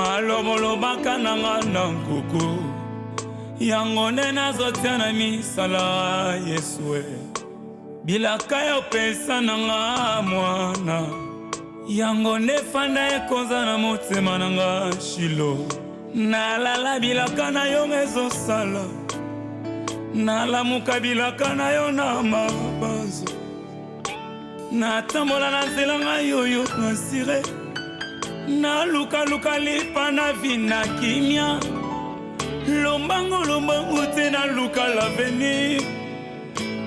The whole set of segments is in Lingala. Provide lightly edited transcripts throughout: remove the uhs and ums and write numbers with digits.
malomolobaka nanga na nkuku yango nde nazotia na misala Yesue bilaka yopesa nanga mwana yango nde fanda ekonza na motema nanga Shilo nalala bilaka na yo ezosala nalamuka bilaka na yo na mabazo natambola na nzela nga yoyo nasire nalukaluka lipa na vina kimia lombango te naluka l'avenir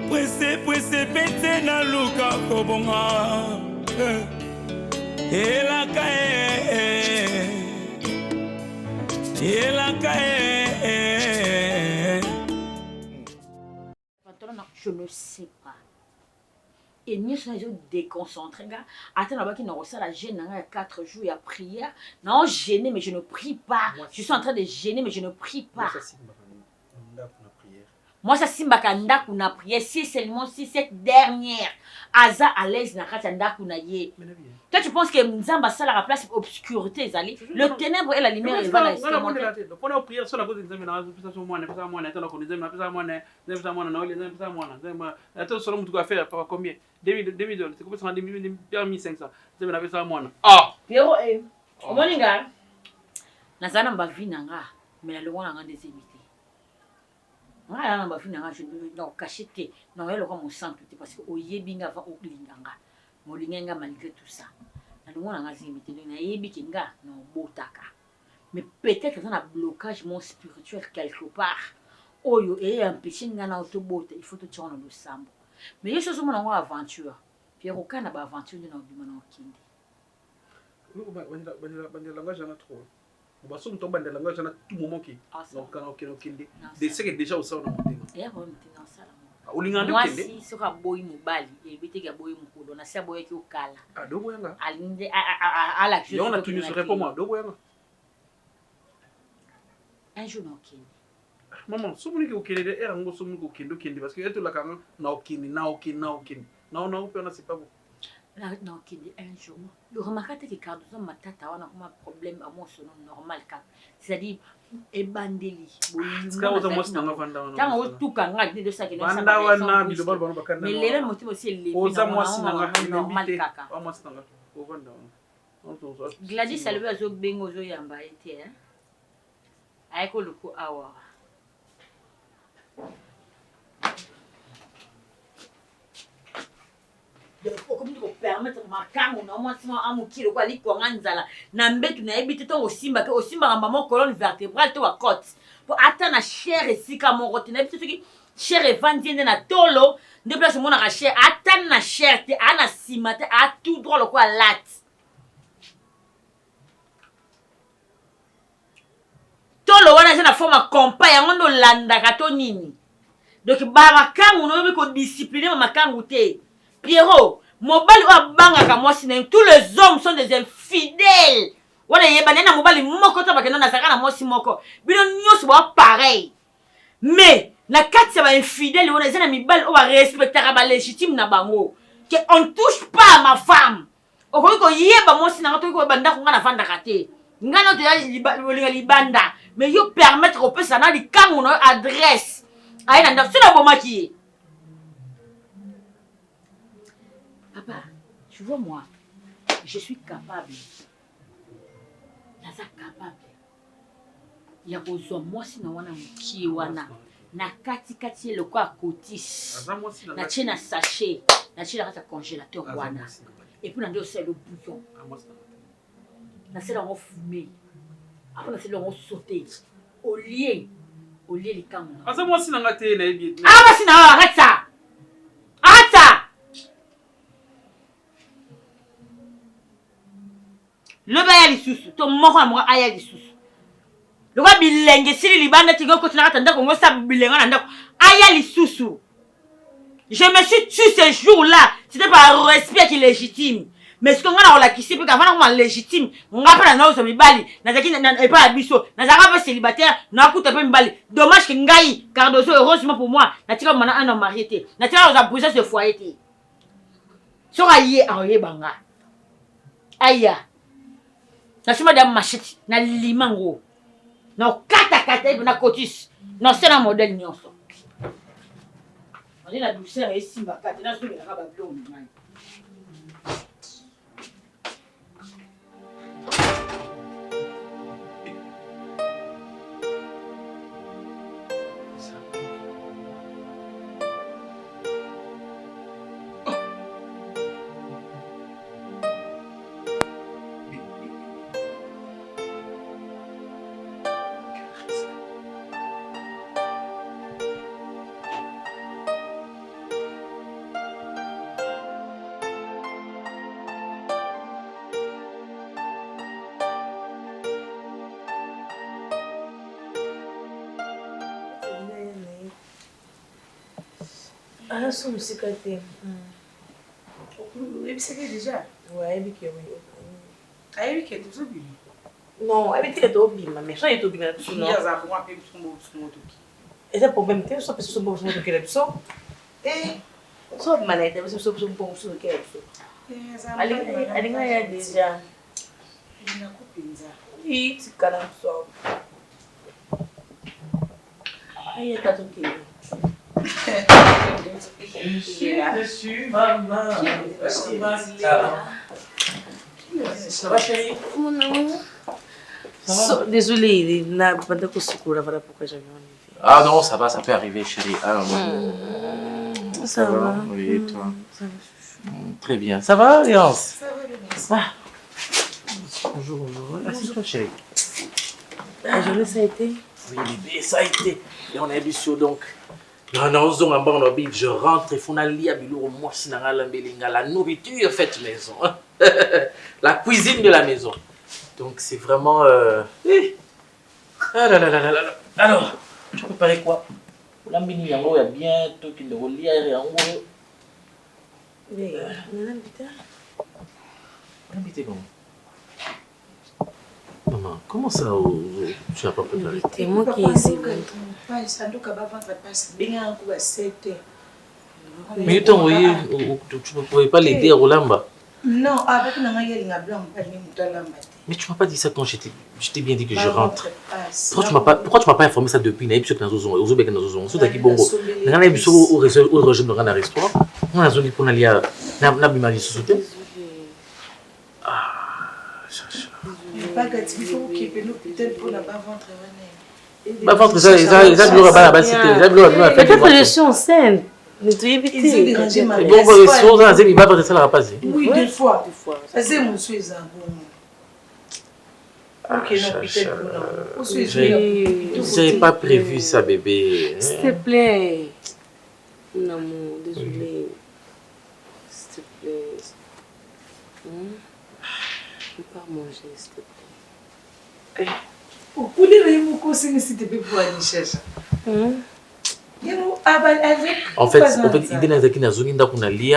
pwese pete naluka kobonga elaka je ne sais pas. Et nous sommes déconcentrés. Attends, là-bas, qui n'a pas la gêne, il y a 4 jours, il y a prière. Non, gêné, mais je ne prie pas. Je suis en train de gêner, mais je ne prie pas. Moi, ça simba kanda kuna prière. Si seulement si cette dernière, Aza à l'aise na katanda kuna ye. Toi, tu penses que Nzamba ça la place obscurité, Zali. Le ténèbre et la lumière, elle va la pendant prière sur la cause des amis, ça sur moi, ça moi, attends, on les aime, ça moi, ça moi, non, les aime, ça moi, attends, sur le monde quoi faire, par combien 2000, c'est combien ça 2500. C'est bien avec ça moi. Ah. Pierrot, au moninga. Nazana mbavi nanga, mais la loi nanga des évités. Nga na mbavi nanga je non cacheté, non elle comme mon sang tout parce que oyebinga va oklinganga. Molinga malgré tout ça. La loi nanga zimité na yebi kinga non botaka. Mais peut-être que ça a blocage mon spirituel quelque part. Oyo et empêcher nga na autobote, il faut te tirer dans le sambo. Mais il y a chose mon aventure. Pierre aucun n'a pas aventure de nos bimano kindi. Bande langage en a trop. On va surtout tomber dans le langage en a tout moment qui. Donc quand on kindi. Des c'est déjà au sein de mon thème. Et on était dans ça. Moi si sera boy mobali et bité ga boy mukolo na sia boy ki okala. Ah do boyanga. Alinde à la chose. On a tenu ce répond moi do boyanga. Un jour non kindi. Maman, si vous voulez que vous ayez un kindi parce que vous avez na okindi. Non, c'est pas vous. Non, kindi un jour. Le remarquez que quand vous avez ma tata, on a un problème à mon son normal. C'est-à-dire, et bandeli. C'est quand vous avez un vanda. Quand vous tout quand vous avez de ça qui est vanda, mais les motifs aussi les normal kaka. Gladys a levé à zo bengo zo yamba été hein. Aiko luku awa. Comme tu permettre ma kango na moi sima amukiro kwa liko nganzala na mbetu na ebite to osimba ke osimba ngamba mo colonne vertébrale to wa côte pour atteindre chair et sika mon rote na ebite ki chair et vandine na tolo de place mon na chair atteindre na chair te ana simate a tout droit le quoi lat tolo wana c'est la forme compa ya ngondo landa ka to nini donc ba makango no bi ko discipliner ma makango te Pierrot, mobali wa banga ka mwasi na tous les hommes sont des infidèles. Wana yebana na mobali moko to bakena na saka na mwasi moko. Bino nyos ba pareil. Mais na kati ba infidèle wana zana mibali o ba respecter ba légitime na bango. Que on touche pas à ma femme. O ko yeba mwasi na to ko banda ko ngana fanda kate. Ngana to ya libanda. Mais yo permettre au pesa na li kangu no adresse. Aina nda sina bomaki. Papa, tu vois moi, je suis capable. Naza capable. Ya kozwa mwasi na wana mkie wana. Na kati le kwa kotis. Na tchena sachet, na tchena kata congélateur wana. Et puis na ndo c'est le bouillon. Na c'est là on fumer. Après na c'est là on sauter. Au lieu les cameras. Asa mwasi na ngate na ebi. Ah mwasi na arrête ça. Arrête ça. Le baya lisusu to moko amwa aya lisusu le kwa bilenge sili libanda tigo ko tina katanda ko ngosa bilenga na ndako aya lisusu je me suis tué ce jour-là c'était par respect qui légitime mais ce qu'on a la kisi pe ka fana ko légitime ngapa na zo mibali na zaki na e pa biso na zaka pas célibataire na kuta pe mibali dommage que ngai Cardozo heureusement pour moi na tika mana un homme marié na tika za briser ce foyer té so aye banga aya Na chuma da machete na limango. Na kata na cotis. Na sena modèle nyonso. On a douceur et simba kata na soki na ba blond man. Ah, sou musicate. Ele se déjà. Ouais, ele que eu. Aí que tu subiu. Não, ele que eu ouvi, mas só eu ouvi na pessoa. Já sabe uma pessoa com outro aqui. Esse é o problema, tem só pessoas boas no que é pessoa. Tem. Só maleta, você só pessoa bom no que é pessoa. Ali não é déjà. Ele não copinza. E se cara só. Aí tá tudo aqui. Je suis maman. Ça va chérie? Désolée, na banda ko sukura para pourquoi j'avais envie. Ah non, ça va, ça peut arriver chérie. Ah, Ça va. Oui, et toi? Ça va. Très bien. Ça va, Léance? Ça va, merci. Ah. Bonjour, bonjour. Assieds-toi chérie. La journée ça a été? Oui, bébé, ça a été. Et on est habitué sur donc. Non, non, je rentre, il faut aller à Bilou, moi, la nourriture faite maison. La cuisine de la maison. Donc, c'est vraiment. Ah là là là là là. Alors, tu préparais quoi? La mini, il y a bientôt qu'il ne relie à Mais, on a invité. Invité comment? Maman, comment ça, tu n'as pas préparé? C'est moi qui ai essayé. Mais tu ne pouvais pas l'aider à Rolamba? Non, avec la maille, il a blanc, pas de Mais tu m'as pas dit ça quand je t'ai bien dit que je rentre. Pourquoi tu m'as pas informé ça depuis? Il y a des choses qui sont dans le bongo. Il y a des choses qui sont dans le restaurant. On a zone pour aller à la société. Ah, chacha. pas gâté, il faut qu'il y ait l'hôpital pour la bas ventre. Bas ventre, ça, là-bas, c'était. Peut-être je suis enceinte. Mais tu es Ils ont dérangé ma mère. Bon, il va pas ça la rapace. Oui, deux fois. Ça, c'est mon souhait. Ok, non, j'avais pas prévu ça, bébé. S'il te plaît. Non, désolé. S'il te plaît. Je ne peux pas manger, s'il te plaît. Pourquoi s'il te plaît pour aller chercher? En fait, il y a des gens qui ont des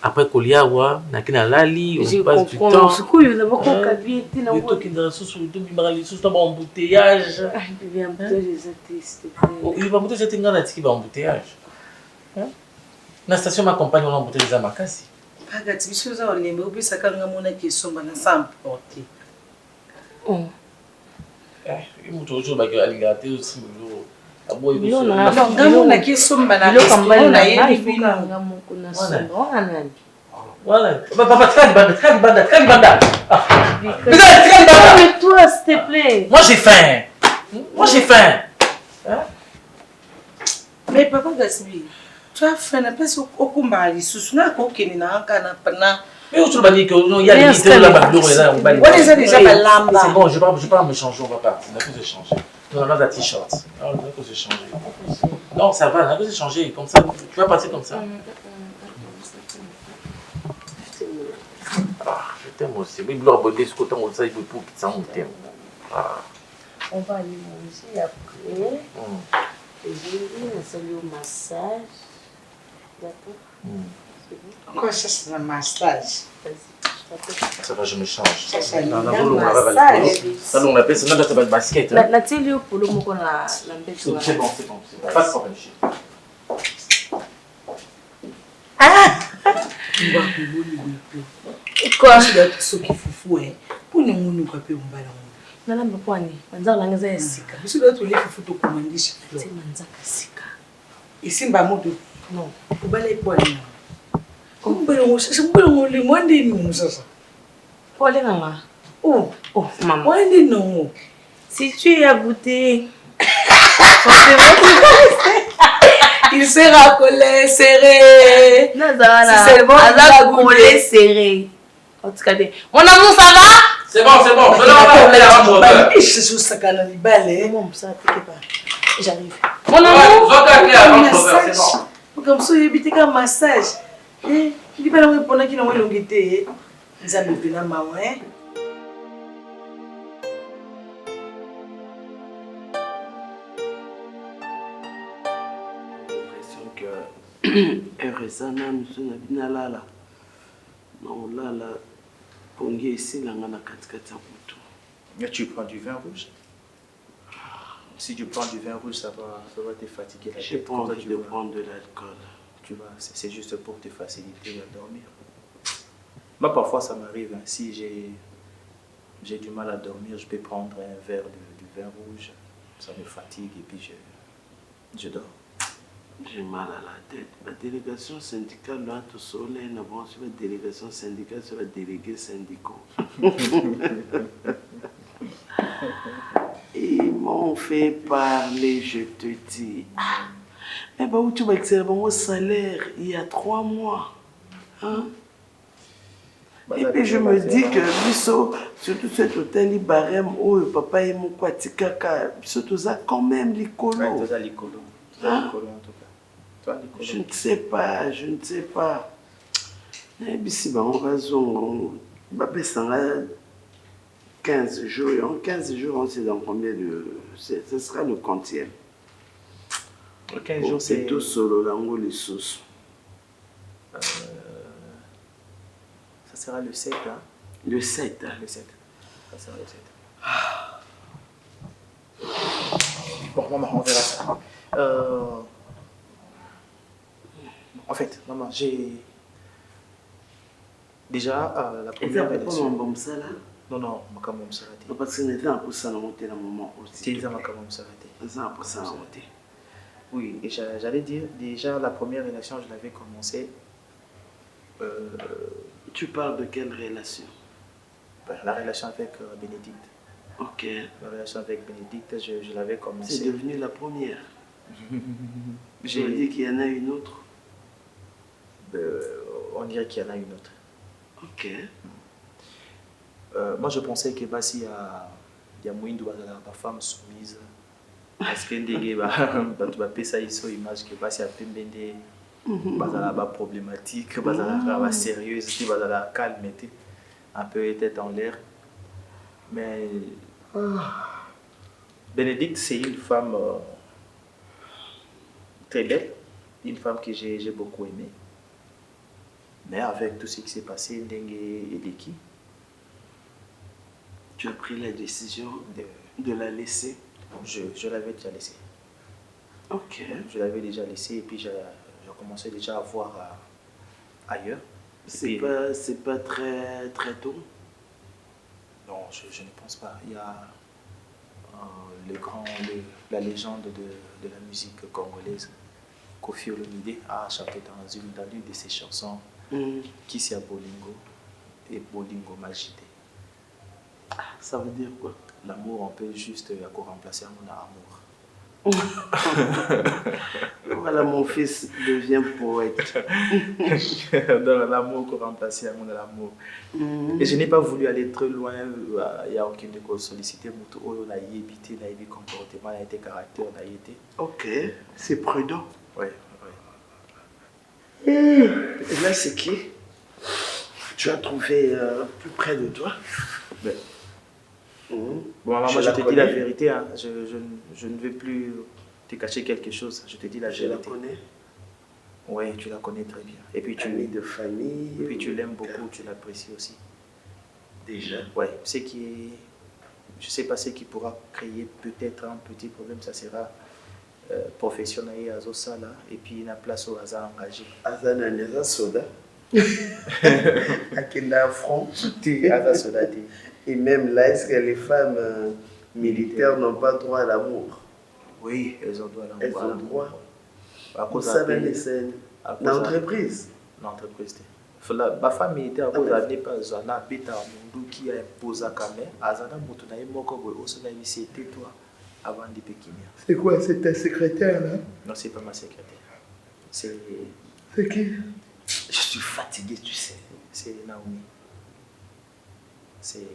après Koliawa, nakina lali, on passe du temps. Je comprends. Il y a beaucoup de cabinet. Il y a beaucoup de embouteillage. Il y a un embouteillage, s'il te plaît. Il va embouteiller cette ingrédients qui va embouteillage. La station m'accompagne, on embouteille les amakasi. Pas gâté, je suis en ligne, mais ça quand on a qui sont dans ensemble porté. Il m'a toujours dit que alligaté aussi. On a qui sont dans la voilà. Papa, très banda. Mais toi, s'il te plaît. Moi j'ai faim. Mais papa Gasmi, tu as fait un peu au combat, il se souvient qu'il n'y a pas de mais où tu vas dire qu'il y a des vidéos là-bas, on les a déjà pas lamba. C'est bon, je vais pas me changer, on va partir. On a que changer. Non, on a la t-shirt. On a que changer. Non, ça va, on a que changer. Comme ça, tu vas partir comme ça. Je t'aime aussi. Mais il doit aborder ce côté, on sait, il faut qu'il s'en t'aime. On va aller manger après. Et je vais saluer au massage. D'accord? Quoi, ça c'est un massage? Ça va, je me change. Non, on appelle ça le basket. La télé pour le mot qu'on a l'embêté. C'est bon. Pas de problème. Ah! Quoi? Ce qui foufou, Pour nous, nous pas payer un ballon. Nala mkwani, manza langa za sika. Monsieur doit te laisser photo commandisha. C'est manza sika. Ici mba moto. Non. Ubale kwa ni. Kumbele sasa mbele mwende ni sasa. Pole nanga. Oh, maman. Mwende non. Si tu as goûté. Il sera collé serré. Non, ça va. Si c'est bon, il va collé serré. En tout cas, mon amour, ça va? C'est bon, je vais appeler la chambre. Je suis sakana ni balé. Maman, ça t'inquiète pas. J'arrive. Mon amour. C'est bon. Comme ça, il habite comme massage. Eh, il va nous répondre qu'il a une longuité. Nous avons fait la maman, hein. Heureusement, nous sommes bien là. Non, là, pour nous ici, là, on a 4 ans. Mais tu prends du vin rouge. Si tu prends du vin rouge, ça va te fatiguer la tête. J'ai pas envie de prendre de l'alcool. Tu vois, c'est juste pour te faciliter à dormir. Moi, parfois, ça m'arrive. Hein, si j'ai du mal à dormir, je peux prendre un verre de vin rouge. Ça me fatigue et puis je dors. J'ai mal à la tête. La délégation syndicale, là, tout seul, bon, sur la délégation syndicale, sur la délégué syndicaux. Ils m'ont fait parler, je te dis. Eh bien, où tu vas excéder mon salaire il y a 3 mois. Hein? Et puis je me dis que, surtout cet hôtel, il barème, où papa et mon quoi, tikaka, surtout ça, quand même, l'icolo. Ouais, tout ça, l'icolo. Hein? En tout cas. Je ne sais pas. Et puis si on va faire 15 jours. En 15 jours, on sait dans combien de... Ce sera le 40e. 15 jours, c'est... tout solo, là, on les sous. Ça sera le 7, hein? Le 7. Le 7. Ça sera le 7. Bon, maman, on verra ça. En fait, maman, j'ai... Déjà, la première relation... Bon, ça, là? Non, ma caméra me sera dit. Parce que nous avons ça dans mon moment aussi. C'est ça, ma caméra me sera dit. Nous avons ça dans mon thé. Oui, et j'allais dire, déjà, la première relation, je l'avais commencé... Tu parles de quelle relation? La relation avec Bénédicte. Ok. La relation avec Bénédicte, je l'avais commencé. C'est devenu la première. Je me dis qu'il y en a une autre. On dirait qu'il y en a une autre. Ok. Moi, je pensais que il y a moyen de la femme soumise. Parce que tu vas ça image que il y a des problématiques, des sérieuses, qui va la calme, un peu tête en l'air. Mais Bénédicte, c'est une femme très belle, une femme que j'ai beaucoup aimée. Mais avec tout ce qui s'est passé, Ndengue et Deki, tu as pris la décision de la laisser? Je l'avais déjà laissée. Ok. Je l'avais déjà laissée et puis j'ai commencé déjà à voir ailleurs. C'est pas très tôt? Non, je ne pense pas. Il y a la légende de la musique congolaise, Kofi Olomide, a chanté dans une de ses chansons, Kissia Bolingo et Bolingo Magité. Ça veut dire quoi? L'amour, on peut juste remplacer mon amour. Voilà, mon fils devient poète. Dans l'amour qu'on remplace mon amour. Et je n'ai pas voulu aller très loin. Il n'y a aucune de solliciter. On a évité, on a eu comportement, on a été caractère, on a été. Ok, c'est prudent. Oui. Et là, c'est qui tu as trouvé plus près de toi? Bon, maman, je te dis la vérité. Hein. Je ne vais plus te cacher quelque chose. Je te dis la vérité. Je la connais? Oui, tu la connais très bien. Et puis Amie de famille. Et puis tu l'aimes beaucoup, tu l'apprécies aussi. Déjà? Oui, je ne sais pas ce qui pourra créer peut-être un petit problème, ça sera professionnel à Zosala et puis la place au hasard engagé. Azana soda. Akenda front. Hasard soda. Et même là, est-ce que les femmes militaires n'ont pas droit à l'amour? Oui, elles ont droit à l'amour. Elles ont droit. À cause ça, de l'entreprise. L'entreprise. Ma femme militaire, à cause de l'année, pas un habitat qui a imposé à Kamé, Azana Moutonaï Moko, au sein de c'était toi, avant de Pékinia. C'est quoi, c'est ta secrétaire là? Non, c'est pas ma secrétaire. C'est qui? Je suis fatigué, tu sais. C'est Naomi. C'est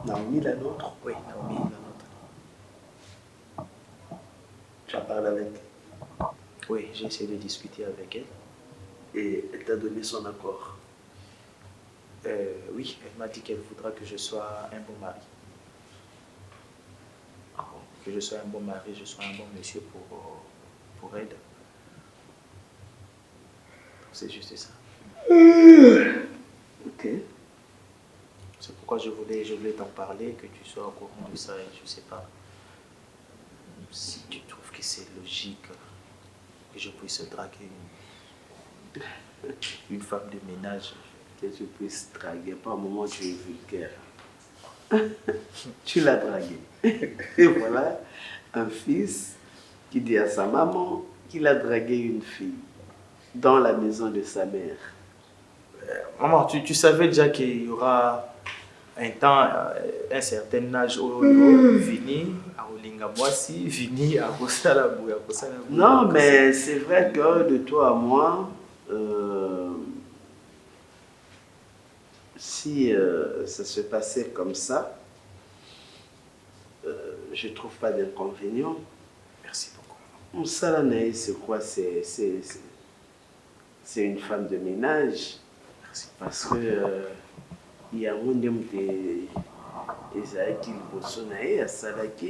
Naomi la nôtre? Oui, Naomi la nôtre. Tu as parlé avec? Oui, j'ai essayé de discuter avec elle. Et elle t'a donné son accord? Oui, elle m'a dit qu'elle voudra que je sois un bon mari. Que je sois un bon mari, je sois un bon monsieur pour elle. C'est juste ça. Ok. C'est pourquoi je voulais t'en parler, que tu sois au courant de ça. Et je ne sais pas si tu trouves que c'est logique que je puisse draguer une femme de ménage. Que tu puisses draguer. Par un moment, tu es vulgaire. Tu l'as dragué. Et voilà un fils qui dit à sa maman qu'il a dragué une fille dans la maison de sa mère. Maman, tu savais déjà qu'il y aura un temps, un certain âge où Vini, à Olinga Moisi, Vini, à Kosalabou. Non, mais c'est vrai que de toi à moi, si ça se passait comme ça, je ne trouve pas d'inconvénient. Merci beaucoup. Salanaï, c'est quoi? C'est une femme de ménage. Merci. Parce que il y a un homme qui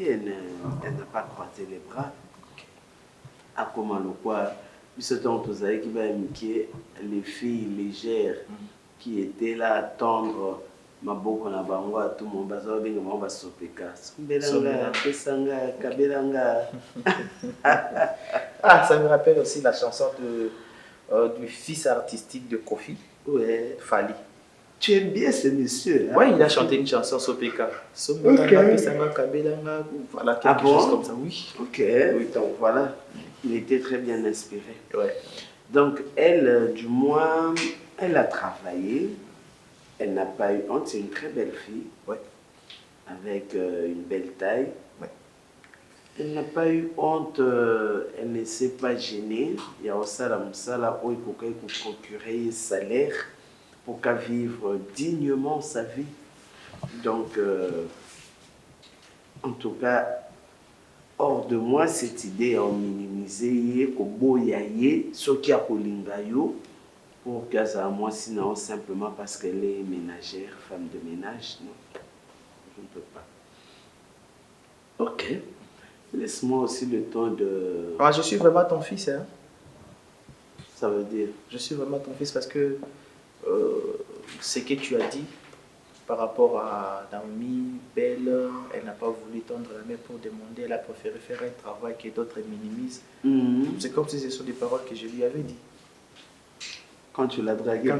elle n'a pas croisé les bras. À comment le quoi? Ce temps qui va impliquer les filles légères qui étaient là à attendre ma boko na bango à tout mon bazar benga mo ba sopeka sombelanga pesanga kabelanga. Ah, ça me rappelle aussi la chanson du fils artistique de Kofi. Ouais, Fali. Tu aimes bien ce monsieur? Oui, il a chanté une chanson Sopeka. Sombelanga pesanga kabelanga, voilà quelque chose comme ça. Oui. Ok. Oui, donc voilà, il était très bien inspiré. Ouais. Donc elle, du moins, elle a travaillé. Elle n'a pas eu honte, c'est une très belle fille, ouais. Avec une belle taille. Ouais. Elle n'a pas eu honte, elle ne s'est pas gênée. Il y a aussi la moussala où il faut qu'elle procurer un salaire pour qu'elle vive dignement sa vie. Donc, en tout cas, hors de moi, cette idée à minimiser, ce qui a kolingayo, pour qu'elle à moi, sinon simplement parce qu'elle est ménagère, femme de ménage, non, je ne peux pas. Ok, laisse-moi aussi le temps de... Ah, je suis vraiment ton fils, hein. Ça veut dire? Je suis vraiment ton fils parce que ce que tu as dit par rapport à Naomi, Belle, elle n'a pas voulu tendre la main pour demander, elle a préféré faire un travail que d'autres minimisent. C'est comme si ce sont des paroles que je lui avais dit. Quand tu l'as dragué.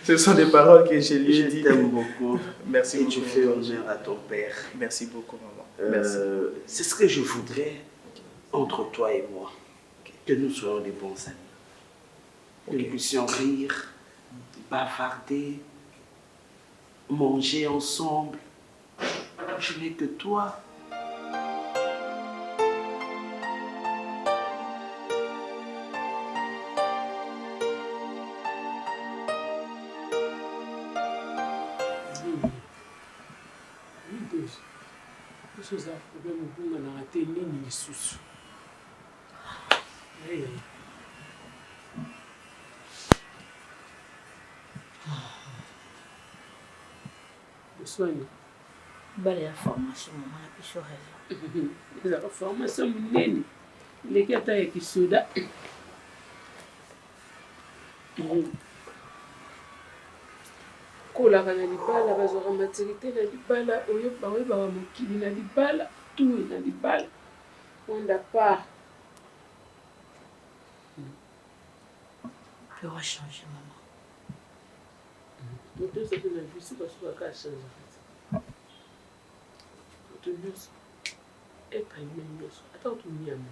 Ce sont des paroles que je lui ai dit. Je t'aime beaucoup. Merci beaucoup. Et tu fais honneur à ton père. Merci beaucoup, maman. Merci. C'est ce que je voudrais entre toi et moi. Que nous soyons des bons amis. Que nous puissions rire, bavarder, manger ensemble. Je n'ai que toi. Eza problème obunga na te nini lisusu oswani bale ya formation mama na biso raison ezaka formation monene eleki ata ya kisoda kolaka na libala bazwaka maturité na libala oyo baoyebaka mokili na libala tout na libala monde à part peut changer maman Moto ça fait la vie, c'est parce que la change en fait. Moto nyos. Être humain nyos. Attends tout ni amour.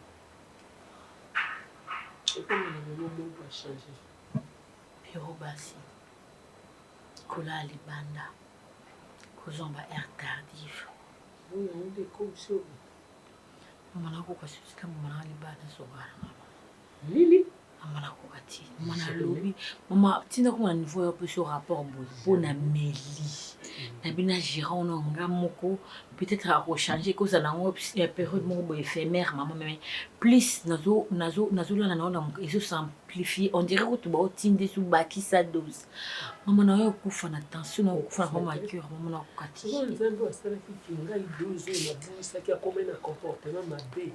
Et comme le moment va changer. Pero basi. Kola libanda. Kozomba air tardif. Oui, on est comme ça. Mwana ko kwasika mwana libanda sogara mama. Nini? Mwana ko kati. Mwana lobi. Mama tina ko na niveau peu sur rapport bo na meli. Na bina gérant on nga moko peut-être à rechanger cause na ngo période mo éphémère maman mais plus nazo la na et se simplifier on dirait que tu ba otinde sous baki sa dose. Maman na yo kufa na tension na kufa na mama cœur maman na ko kati. Souvent les gens doivent savoir qu'il y a 2 ans na ça qui a comme un comportement mabé.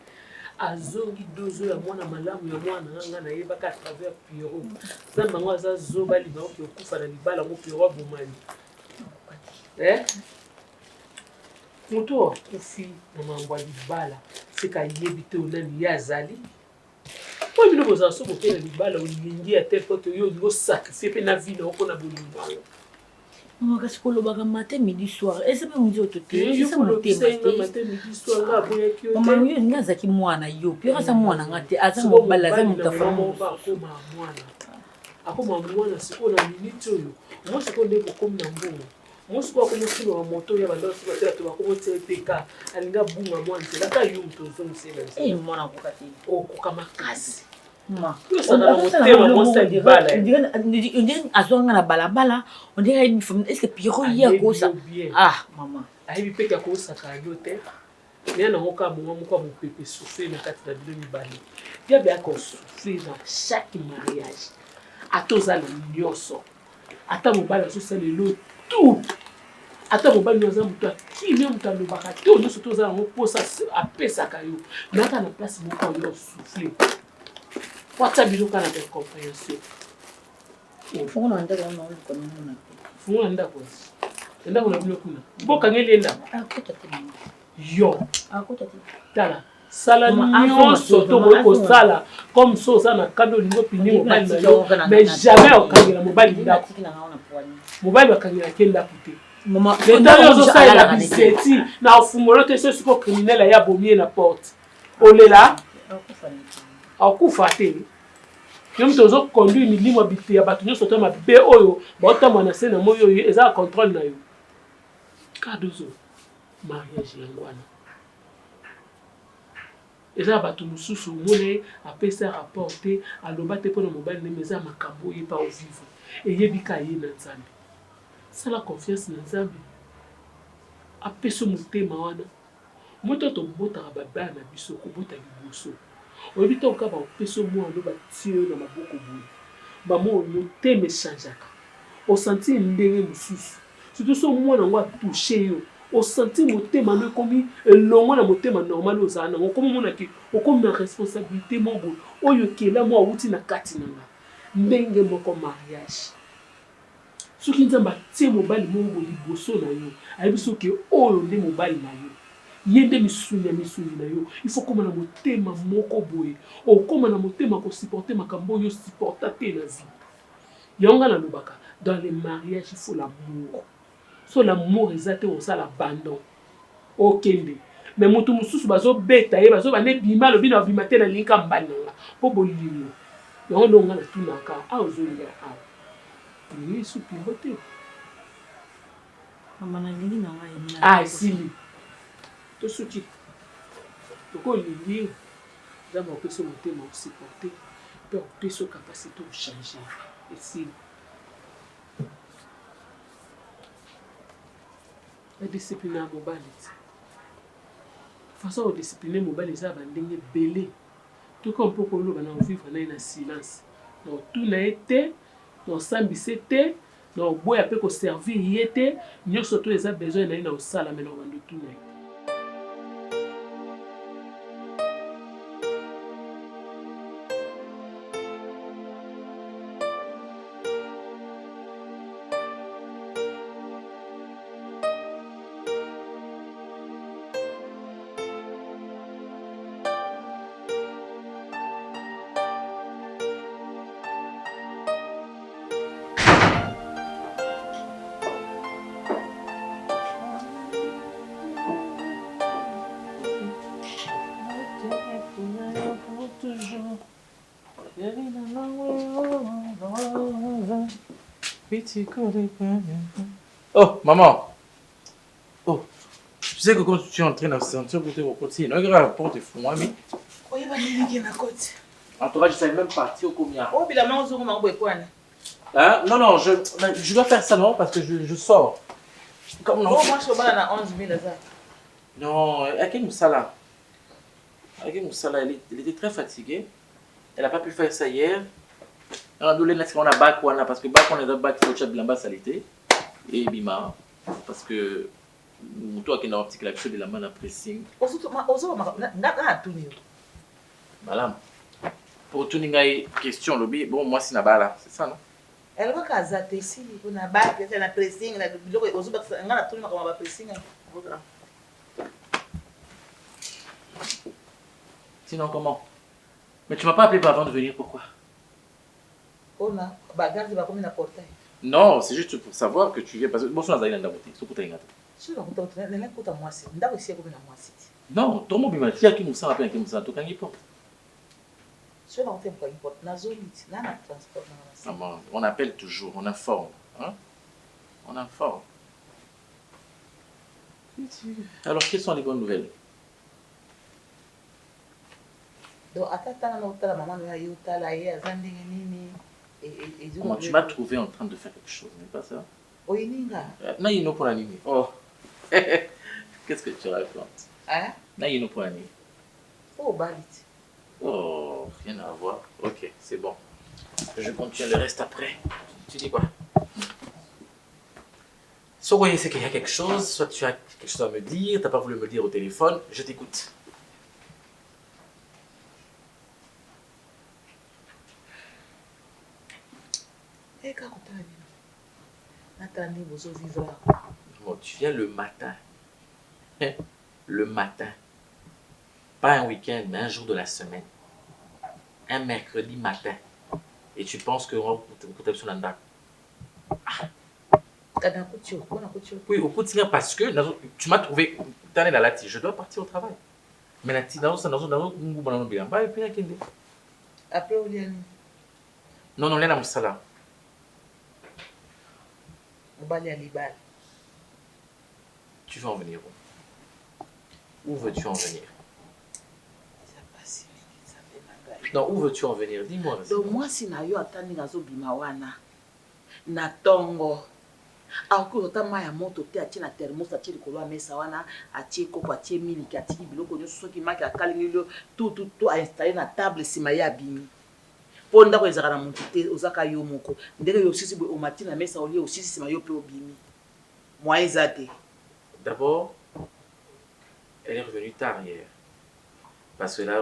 Azongi 2 ans ya mwana malamu ya mwana nganga na yeba ka travers Pierrot. Zamba ngo za zoba liba ko kufa na libala ngo Pierrot bomani. Moto kufi na mangwa libala seka yebite onani yazali. Moi bino boza so bote na libala olingi ya tel pote yo ngo sacrifier pe na vie na ko na bolingo. Maman kasi kolobaka matin midi soir ese pe mudi otote Yo ko lo tsenga matin midi soir nga boya ki yo. Maman yo nga zaki mwana yo pira sa mwana ngate aza mobala za mutafa mwana mwana. Akoma mwana siko na minute oyo. Moi siko ndeko comme na mbongo. Moi siko ko musino wa moto ya bando siko tela to ko tsepeka alinga bunga mwana tela ka yo mto zo msela. Mwana ko kati. O ko kama kasi. Ma. On dirait azonga na balabala, on dirait une femme. Est-ce que Pierrot y a quoi ça? Ah, maman. Aïe peka ko saka yote. Bien na ngoka mo mo pepe souffrir na kati na bilo mibale. Bien bien ko souffrir dans chaque mariage. Atoza le nyoso. Ata mobala so sale lo tout. Ata mobali nyoza muto ki me muto lo baka to nyoso toza ngo posa apesa kayo. Naka na place mo ko yo souffrir. What's up, you can have compréhension. Faut qu'on ande dans le commune. Faut qu'on ande quoi? Enda kuna bilo kuna. Boka ngeli enda. Yo. Tala. Sala nyonso to ko sala comme ça ça na kado lingo pini mobali na yo mais jamais okangela mobali ndako. Mobali okangela kenda puté. Maman, ndalo zo sala la biseti na ofumolo te so siko criminel ya bomie na porte. Olela. Akufa te. Yom tozo conduire milimo bité ya bato nyonso to mabe oyo baotama na scène moyo oyo eza contrôle na yo. Kadozo mariage yangwana. Eza bato mususu mone apesa rapporter aloba te pona mobile ne meza makambo ye pa au vivre. Et yebika ye na Nzambe. Ça la confiance na Nzambe. Apeso mutema wana. Moto to bota baba na biso ko bota liboso. Oyebi to ka ba peso mo ando ba tie na maboko boye. Ba mo motema changeaka. O senti ndenge mususu. Surtout so mo na ngwa toucher yo. O senti motema no komi elongo na motema normal ozana. O komi mona ki o komi na responsabilité mo boye. Oyo kela mo awuti na kati nanga. Ndenge moko mariage. Soki Nzamba tie mobali mo boye liboso na yo. Ayebi so ke oyo nde mobali na yo. Yende misuni na yo il faut comme na motema moko boye o comme na motema ko supporter makambo yo supporter te na vie yonga na lobaka dans les mariages il faut l'amour so l'amour ezate on ça l'abandon okende mais mutu mususu bazo beta ye bazo bane bima lobi na bima te na linka mbananga po bolimo yonga longa na tunaka a ozolinga a ni su pivoter maman na lingi na ngai ah sili tout ce qui pourquoi il lit dans mon petit motema au supporter pour plus de capacité de changer et si la discipline à mobile façon de discipliner mobile ça va ndenge belé tout comme pour qu'on va vivre dans silence donc tout n'a été dans sambisete donc boya peut ko servir yete nyo surtout les a besoin na au sala mais on va tout n'a Petit copain. Oh, maman. Oh, tu sais que quand tu es en train d'absentir pour te côté, non grave, pour te fous, moi, mais. Oui, il na côté. En tout cas, je savais même partir au combien. Oh, bila maman, on m'a quoi? Hein? Non, non, je dois faire ça, non, parce que je sors. Comme non. Oh, moi, je suis à 11 000 ça. Non, Aké Moussala. Aké Moussala, elle était très fatiguée. Elle n'a pas pu faire ça hier. On a bac, parce que bac, on a bac, il faut que la salité. Et Bima, parce que toi qui as un petit claque de la main à pressing. Madame, pour tout le monde, question, lobby, bon, moi, c'est là, c'est ça, non? Elle va caser ici, on a bac, elle a pressing, elle a tout le monde va pressing. Sinon, comment? Mais tu m'as pas appelé avant de venir, pourquoi? On a bagarre, tu vas comme une portail. Non, c'est juste pour savoir que tu viens, parce que bon, je suis dans la boutique, c'est pour te regarder. Je suis dans moi, c'est une dame aussi comme une moi. Non, ton mot, il y a qui nous sent à peine, qui nous sent à tout quand il porte. Je suis dans le temps porte, dans la zone, dans le transport. On appelle toujours, on informe. Hein? On informe. Alors, quelles sont les bonnes nouvelles? Donc, Comment tu m'as trouvé en train de faire quelque chose, n'est pas ça? Non, il n'y a pas de oh. Qu'est-ce que tu racontes? Hein? Non, il n'y a pas de Oh, balit. Oh, rien à voir. Ok, c'est bon. Je continue le reste après. Tu dis quoi? Soit vous voyez c'est qu'il y a quelque chose, soit tu as quelque chose à me dire, tu n'as pas voulu me le dire au téléphone, je t'écoute. Bon, tu viens le matin. Le matin. Pas un week-end, mais un jour de la semaine. Un mercredi matin. Et tu penses que on va sur l'anda. Oui, au quotidien, parce que tu m'as trouvé. Je dois partir au travail. Mais la petite, après, non, non, là, ça là. Tu veux en venir où? Où veux-tu en venir? Non, où veux-tu en venir? Dis-moi. Donc moi, si na yo atandi ngazo bimawana na tongo akoki maya moto te atie na thermos atie likolo ya mesa wana atie kopo atie miliki atie biloko nyonso soki maki akalingi tout ainstalle na table nsima ye abimi mpo ndako ezalaka na motu te ozaka yo moko ndenge yo osisi boye omati na mesa olie osisi nsima yo mpe obimi moyen eza te. D'abord, elle est revenue tard hier. Parce que là, à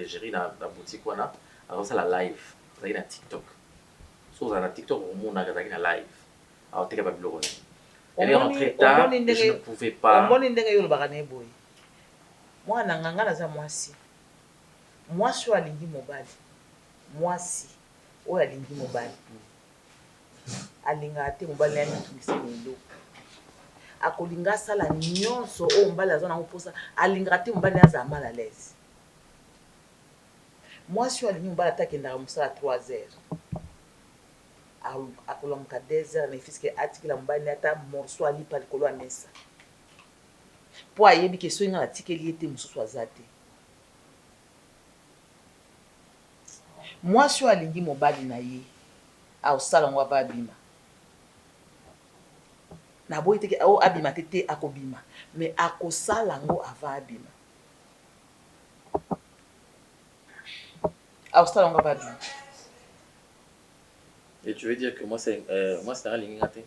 gérer la boutique, alors ça la live, ça y est TikTok. So ça la TikTok au monde a la live. Alors t'es capable de le regarder. Elle est rentrée tard, je ne pouvais pas. Moi nanganga naza mwasi. Mwasi oyo alingi mobali. Mwasi oyo alingi mobali. Alingaka te mobali ya mitungisa eloko. Akolinga asala nyonso oyo mobali aza nango mposa alingaka te mobali aza mal à l'aise. Mwasi oyo alingi mobali ata akendaka mosala 3 heures. Akolamuka 2 heures na fiske atikela mobali ata morso alipa likolo ya mesa. Po ayebi ke soki nga atikeli ye te mosusu aza te. Mwasi oyo alingi mobali na ye aosala ngo aba abima. Na boyi teke o abima tete akobima mais akosala ngo ava abima. Aosala ngo aba abima. Et tu veux dire que moi c'est un lingate?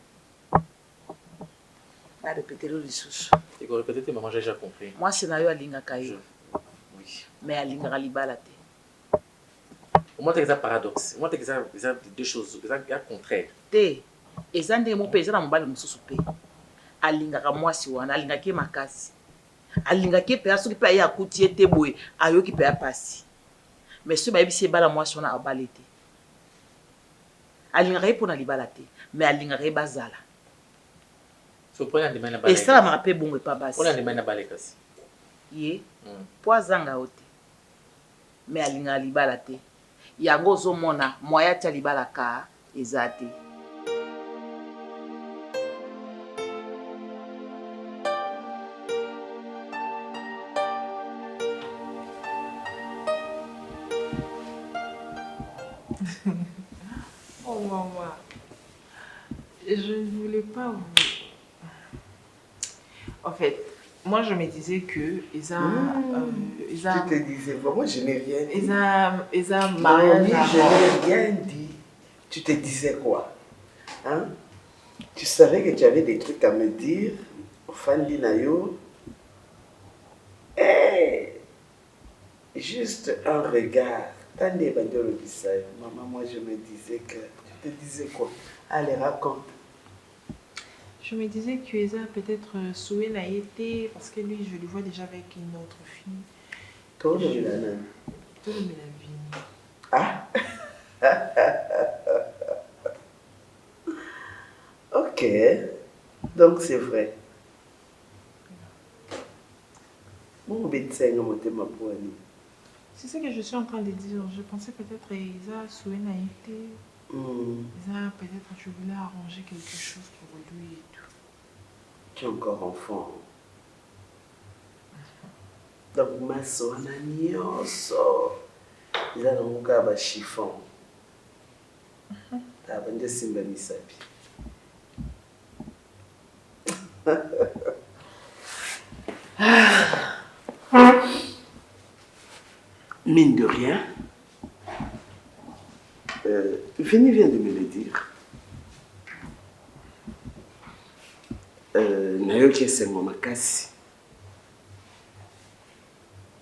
Na répéter le lisusu. Et qu'on répète maman j'ai déjà compris. Moi c'est na yo alingaka ye. Oui. Mais alingaka libala te. Au moins c'est un paradoxe. Au moins c'est deux choses, c'est un contraire. Te. Eza ndenge mo pe eza na mobali mosusu pe. Alingaka mwasi wana alingaki makasi. Alingaki pe soki pe aye akuti ye te boye ayoki pe apasi. Mais soki bayebisi ebala mwasi wana abale te. Alingaka ye mpo na libala te mais alingaka ye bazala. Esalamaka mpe bongo epa basi. Ye po azanga o te mais alingaka libala te. Yango ozomona moya tia libala ka eza te. Oh maman, je ne voulais pas vous... En fait, moi je me disais que Tu te disais quoi? Moi je n'ai rien dit. mariage. Je n'ai rien dit. Tu te disais quoi? Hein? Tu savais que tu avais des trucs à me dire au Fandi Nayo. Juste un regard. Tandis maman, moi je me disais que... Tu te disais quoi? Allez, raconte. Je me disais que Eza peut-être Soué n'a été parce que lui, je le vois déjà avec une autre fille. Toi, le Milanan. Toi, le Mélavine. Ah. Ok. Donc c'est vrai. Mon médecin m'a monté ma poignée. C'est ce que je suis en train de dire. Je pensais peut-être Eza Soué n'a été. Eza peut-être je voulais arranger quelque chose pour lui et tout. Tu es encore enfant. Donc ma soeur n'a nyonso. Il a dans mon chiffon. T'as vendu Simba Misapi. Mine de rien, Vini vient de me le dire. Nayoki c'est mon makasi.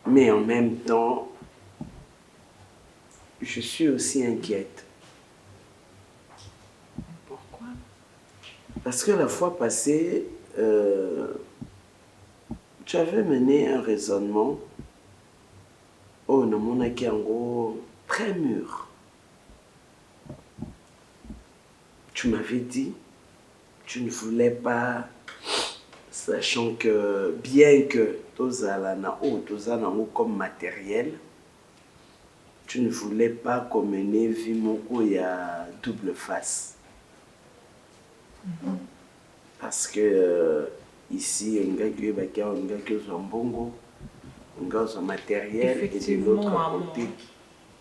Mais en même temps, je suis aussi inquiète. Pourquoi? Parce que la fois passée, tu avais mené un raisonnement. Oh, non, mon aki en gros, très mûr. Tu m'avais dit, tu ne voulais pas, sachant que bien que Tozalana ou Tozalana comme matériel, tu ne voulais pas qu'on mène Vimoko il y a double face. Parce que ici, un gars qui est un gars qui est un bongo, un gars qui est un matériel, et de l'autre côté.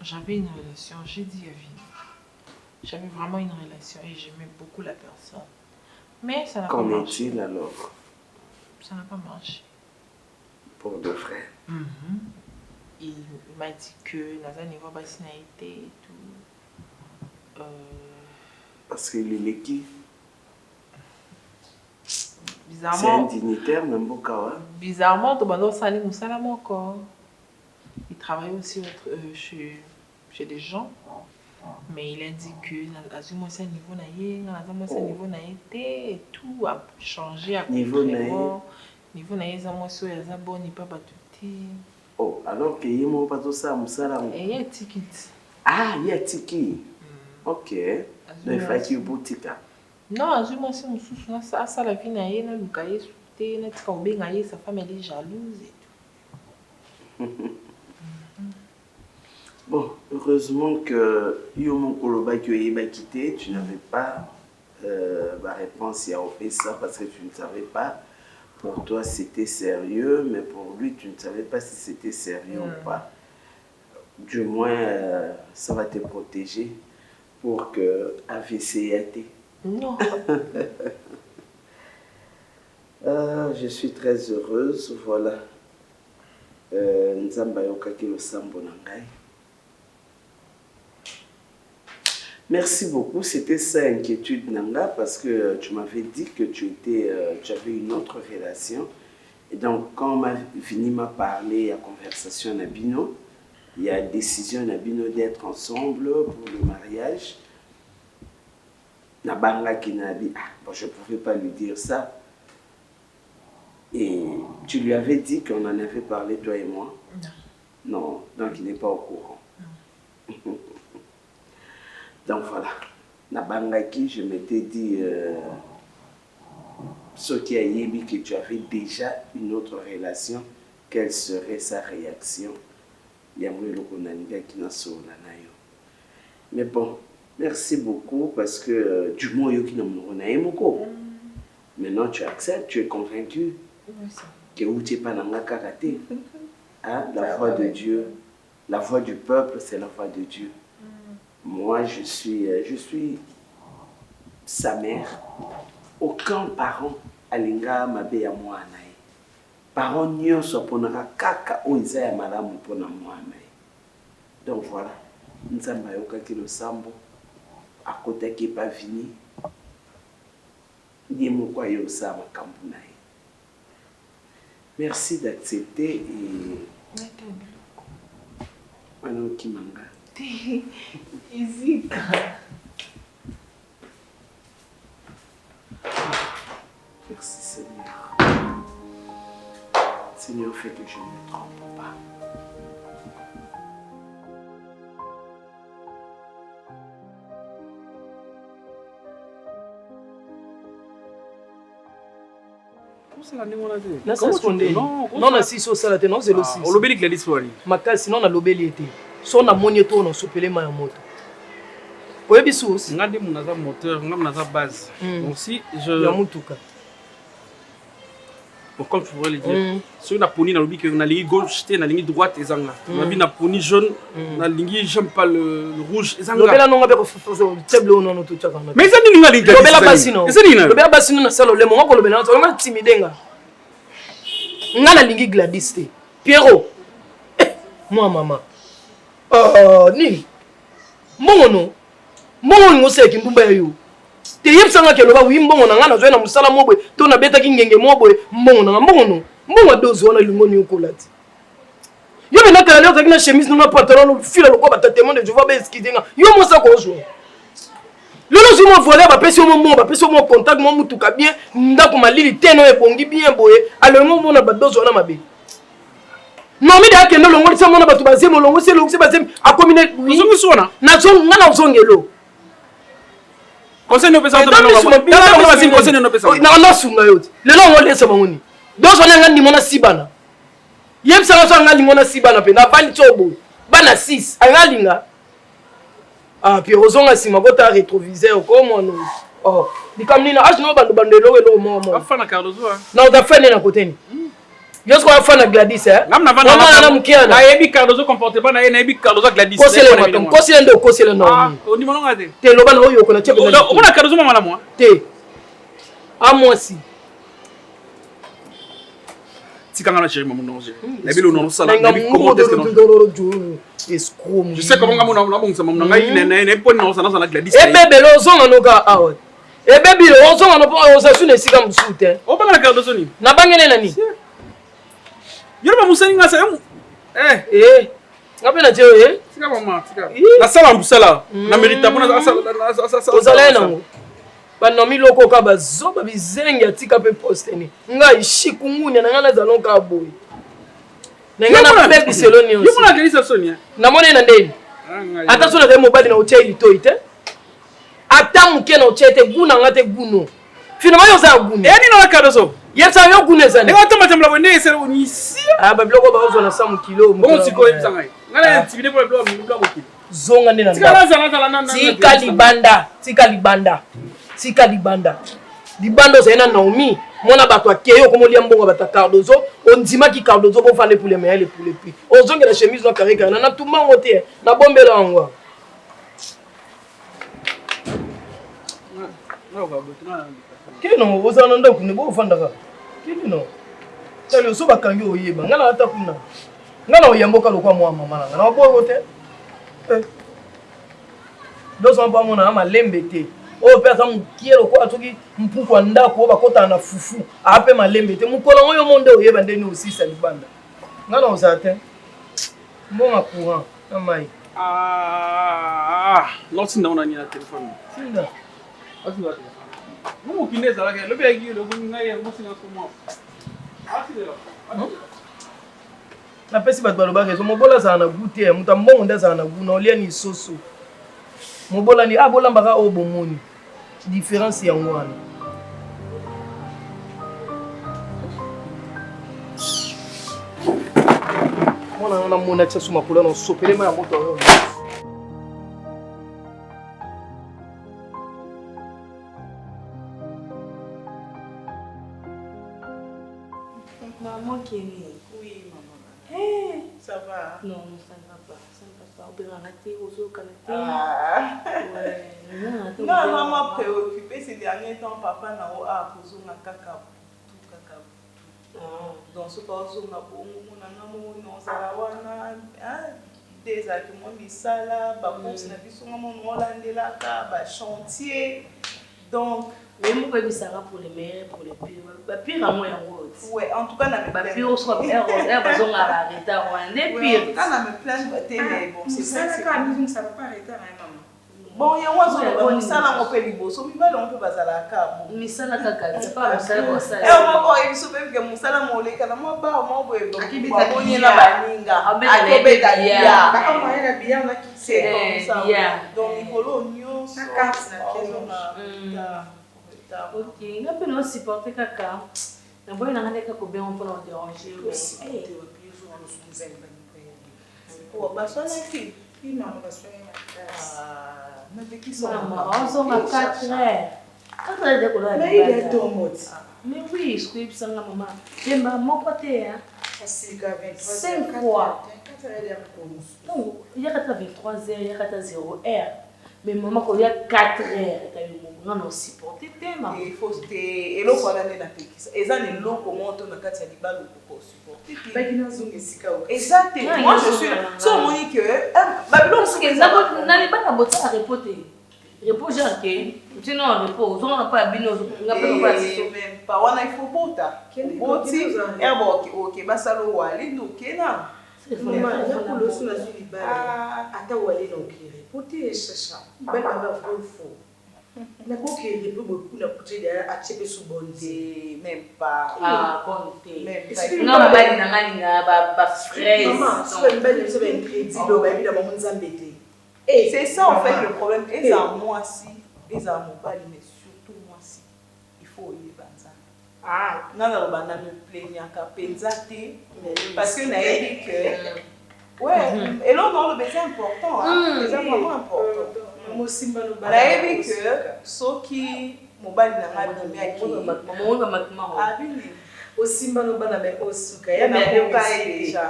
J'avais une relation, j'ai dit à Vini. J'avais vraiment une relation et j'aimais beaucoup la personne. Mais ça n'a pas marché. Qu'en est-il alors? Ça n'a pas marché. Pour de vrai. Il m'a dit que Naza niveau bassina été et tout. Parce qu'il est qui? Bizarrement. C'est un dignitaire, Nambokawa. Bizarrement, Tobando Sali Moussala encore. Il travaille aussi chez des gens. Mais il a dit que Azuma c'est niveau naïe, Azuma c'est niveau naïe et tout a changé à niveau naïe. Niveau naïe, Azuma so yaza bon ni pas batuti. Oh, alors que yemo pas tout ça musala. Et il y a ticket. Ah, il y a ticket. Ok. Donc il faut qu'il y ait boutique. Non, Azuma c'est mususu na ça la vie naïe na lukaye souté na tika obengaye sa femme elle est jalouse et tout. Bon, heureusement que Yomo Koloba qui m'a quitté, tu n'avais pas ma réponse à ça parce que tu ne savais pas. Pour toi, c'était sérieux, mais pour lui, tu ne savais pas si c'était sérieux ou pas. Du moins, ça va te protéger pour que AVC. Non. Je suis très heureuse, voilà. Nzamba yokaki lo sambo na ngai. Merci beaucoup, c'était ça inquiétude Nanga parce que tu m'avais dit que tu avais une autre relation. Et donc quand Vini m'a parlé à conversation Nabino, il y a décision Nabino d'être ensemble pour le mariage. Nabanga qui n'a dit, je ne pouvais pas lui dire ça. Et tu lui avais dit qu'on en avait parlé, toi et moi? Non. Non, donc il n'est pas au courant. Non. Donc voilà. Nabangaki, je m'étais dit, ce qui a émis que tu avais déjà une autre relation, quelle serait sa réaction? Mais bon, Merci beaucoup parce que du moins, maintenant tu acceptes, tu es convaincu que vous n'êtes pas dans la karaté. Hein? La voix de Dieu, la voix du peuple, c'est la voix de Dieu. Moi, je suis sa mère. Aucun parent alinga mabe ya mwana. Parents nyonso ponaka kaka oiza ya malamu pona mwana. Donc voilà, nzamba yokaki le sambo akotaki pas fini. Ndiye kwa yo sa makambo na ye. Merci d'accepter et Mano Kimanga. Easy. Merci Seigneur. Seigneur, fais que je ne me trompe pas. Non, si so sala te non zelo si. O lobeli Gladys Wari. Makasi non na lobeli ete. So na moni to na sopele ma ya moto. Oyebi sus. Ngandi munaza moteur, ngam naza base. Donc si je ya mutuka. Bon, comme je pourrais le dire, si on a poni na lobi que na ligne gauche, na ligne droite ezanga. Na bi na poni jaune, na ligne j'aime pas le rouge ezanga. Lobela non ngabe ko table non to tchaka. Mais ça ni ngali Gladys. Lobela basino. Ça ni na. Lobela basino na salo le mo ko lobela na to ma timidenga. Nga na lingi Gladys te. Pierrot. Moi maman. Ni. Mbongo ngo seki ndumba yo. Te yebsanga ke loba wi mbongo na nga na zo na musala mobwe to na beta ki ngenge mobwe mbongo na mbongo dozo na lingoni yokolati. Yo mena kala leo takina chemise na pantalon fila lokwa batatement de Jehova ba eskidenga. Yo mosa ko zo. Lolo zimo voler ba pesi mo contact mo mutuka bien ndako malili teno ebongi bien boye alongo mona ba dozo na mabe. Non mi da ke no longo tsa mona batu bazemo longo se longo se bazem akomine Zongi sona. Na zo ngana zongelo. Conseil no pesa to na conseil no pesa. Na na sunga yote. Lelo ngole se mangoni. Dozo na ngani mona sibana. Yebsa so ngani mona sibana pe na bali tobo. Bana 6 angalinga. Ah, puis ozonga sima kota rétroviseur comme on oh dikamnina ashino bandelo elo mo afana Cardozo na utafanya na koteni Yosko afana Gladys ngam na vana na mkiana na yebi Cardozo comportement na yebi Cardozo Gladys kosele ndo kosele no ah oni mononga te te loba na oyo kona chebe na ona Cardozo mama na moi te a moi si tikanga na chérie maman non na bilo non sala na bi comment est-ce que je sais comment ngam na bon sama na ngai na poni na sana sana Gladys e bebe lo zonga no ka awa e bebe lo zonga no po osa sune sika msute o banga na Cardozo ni na bangene na ni Yoruba musani nga sa ngabe na je sika mama sika na sala mbusala na merita bona sa ozala nango banomi loko ka bazoba bizenge atika pe posteni nga ishikunguni na ngana za lonka boy na ngana pe biseloni yo mona Gladys Sonia na mona na ndeni ata sona te mobali na hotel toite ata muke na hotel guna ngate guno finalement yo za guno ni na Cardozo yesa yo guno za ne ngata matembla bonde esere onisi ba biloko ba zo na 100 kilo bon siko yebisa ngai ngana intimider pour le bloc muluka bokili zonga ndena tika libanda libanda ozali Naomi mona bato akeyo komolia mbongo bata Cardozo ondima ki Cardozo bo fale pour les meilleurs les pour les prix ozonge la chemise na karika na tumango te na bombela ngo kino ozana ndo kuni bo fanda ka kino tali so bakangi oyeba ngana ata kuna ngana oyamboka lokwa mwa mama na boyo te dozo mpa mona malembe te o pesa mukielo kwa atoki mpuku ndako bakota na fufu ape malembe te mukolo ngoyo monde oyeba ndeni osisa libanda ngana osate mbonga courant na mai loti ndona ni na telefone tinda asiwa Mumu kineza lake lobe yagi lo kungai ngosi na somo na pesi bato balobaka ezo mobola azala na gu te moto mbongo nde azala na gu na olia ni soso mobola ni abolambaka oyo bomoni différence yango wana mona na mona tsa suma kula na sopelema ya moto oyo Maman qui est née. Oui, maman. Hey. Ça va? Non, ça ne va pas. Ça ne va pas. On peut rater aux autres canapés. Ah. Ouais. Non, maman préoccupée ces derniers temps, papa n'a pas besoin de caca. Tout caca. Donc, ce pas besoin de bon, non, ça va, des arguments, ça là, course, na biso, on a chantier. Donc, mais moi, je vais pour les meilleurs, pour les pires. Les pires, à moi, ouais, en tout cas, les pires, soit pire, besoin arrêter. Les pires. Quand on me plaint, mais bon, c'est ça. Ça ne va pas arrêter, maman. Bon, il y a un ça là, on peut lui bosser. On peut passer à la carte. Mais ça, là, c'est pas ça. Et on va il se peut que mon salaire mon lait, quand on va on va on la baninga. C'est comme ça. Donc il faut l'oignon, ok, on peut nous supporter caca. On va y aller avec combien on peut nous déranger. Oh, bah ça là qui. Maman, on va 4 heures. Mais il est tombé. Mais oui, je suis sans la maman. J'aime mon côté. 5 fois. Non, il y a 23 heures, il y a 0 heures. Mais maman, quand il y a 4 heures, on a supporté. Il faut que et l'eau qu'on a dans et ça les lots comment on a quatre salibales pour supporter. Exactement. Moi je suis sur mon que Babylone parce que n'allez pas botter à repoter. Repos genre que sinon repos, on n'a pas bino, on n'a pas même pas on a il faut bota. Boti et bon OK basalo wali donc na. C'est vraiment pour le sous la zulibale. Ata wali donc repoter chercha. Ben baba faux. Na quoi qu'il y ait beaucoup de côté à checker sous bonté, même pas. Ah, bonté. Non, ma belle n'a pas fraise. Maman, c'est une belle crédit, c'est ça en fait le problème. Et à moi si, et à mon bal, mais surtout moi si, il faut y banza. Ah, non, non, on me plaigne à penser parce que n'a dit que, ouais, et là on a le besoin important, c'est vraiment important. Nayebi que ceux qui mobile n'a pas de maman au simba no bana me osuka ya na kokai déjà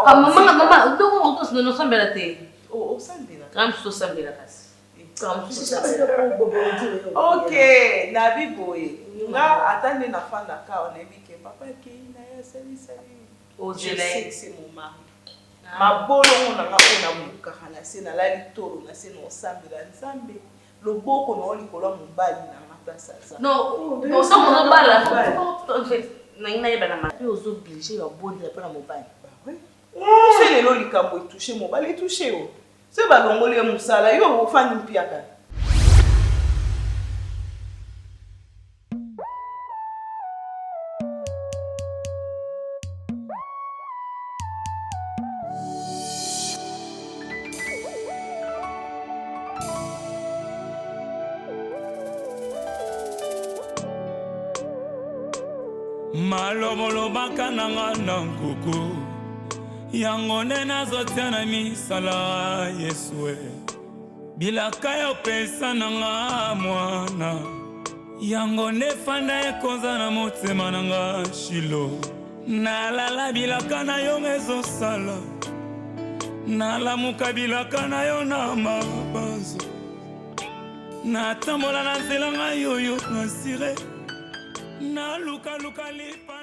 maman donc on tous nous sommes là té oh sambela quand je suis sambela kasi OK na biboye nga atande na fanda ka on ebi ke papa ki na ya sali au je sais que c'est mon mari mabolo ngona nga pona muka kana se na la litoro na se no sambela nzambe loboko na oli kola mobali na place ça non non on va là en fait na yeba na ma puis aux obligés à bondir pour la mobile oui c'est le loli kambo toucher mobile toucher o c'est ba longole musala yo ofani mpiaka maloboloba nanga na nkuku yango nde nazotia na misala Yesue bilaka ya opesa nanga mwana yango nde fanda ekonza na motema nanga Shilo nalala bilaka na yo ezosala nalamuka bilaka na yo na mabanzo natambola na nzela ngai oyo nasire na luka lipa